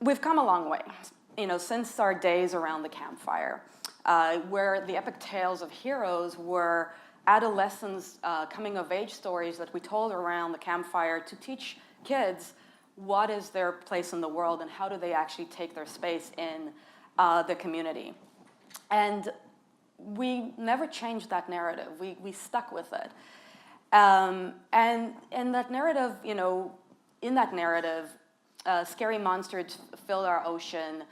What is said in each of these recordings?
we've come a long way, since our days around the campfire, where the epic tales of heroes were adolescents' coming-of-age stories that we told around the campfire to teach kids what is their place in the world and how do they actually take their space in the community. And we never changed that narrative. We stuck with it. And that narrative, in that narrative, scary monsters filled our ocean,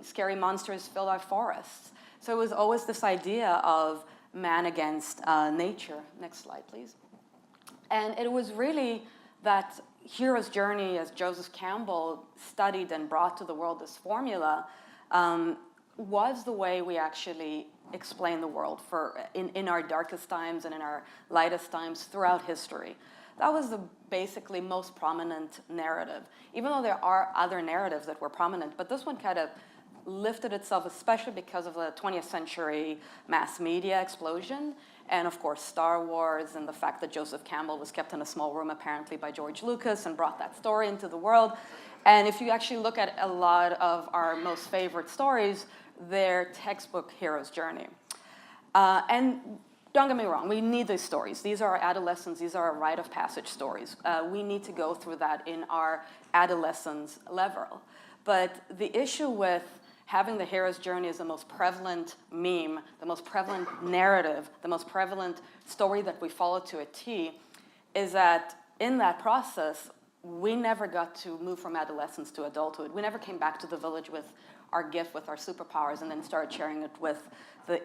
scary monsters filled our forests. So it was always this idea of man against nature. Next slide, please. And it was really that hero's journey, as Joseph Campbell studied and brought to the world this formula, was the way we actually explain the world in our darkest times and in our lightest times throughout history. That was the basically most prominent narrative, even though there are other narratives that were prominent, but this one kind of lifted itself, especially because of the 20th century mass media explosion, and of course Star Wars, and the fact that Joseph Campbell was kept in a small room apparently by George Lucas and brought that story into the world. And if you actually look at a lot of our most favorite stories, they're textbook hero's journey. And don't get me wrong, we need these stories. These are our adolescents, these are our rite of passage stories. We need to go through that in our adolescence level. But the issue with having the hero's journey as the most prevalent meme, the most prevalent narrative, the most prevalent story that we follow to a T, is that in that process, we never got to move from adolescence to adulthood. We never came back to the village with our gift, with our superpowers, and then started sharing it with the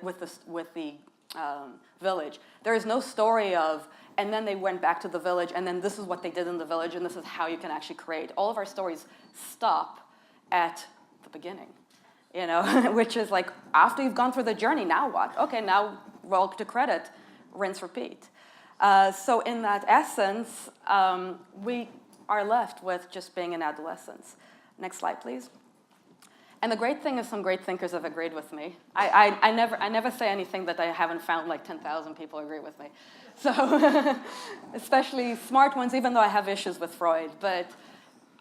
village. There is no story of, and then they went back to the village, and then this is what they did in the village, and this is how you can actually create. All of our stories stop at the beginning, which is like, after you've gone through the journey, now what? Okay, now roll to credit, rinse, repeat. So in that essence, we are left with just being in adolescence. Next slide, please. And the great thing is some great thinkers have agreed with me. I never say anything that I haven't found like 10,000 people agree with me. So, especially smart ones, even though I have issues with Freud. But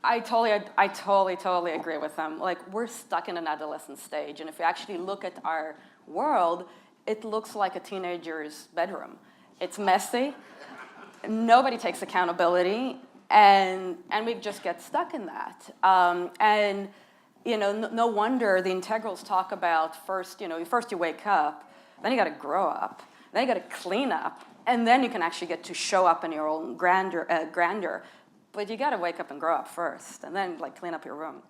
I totally agree with them. Like, we're stuck in an adolescent stage. And if you actually look at our world, it looks like a teenager's bedroom. It's messy. Nobody takes accountability. And we just get stuck in that. No wonder the integrals talk about first you wake up, then you got to grow up, then you got to clean up, and then you can actually get to show up in your own grandeur. But you got to wake up and grow up first, and then clean up your room.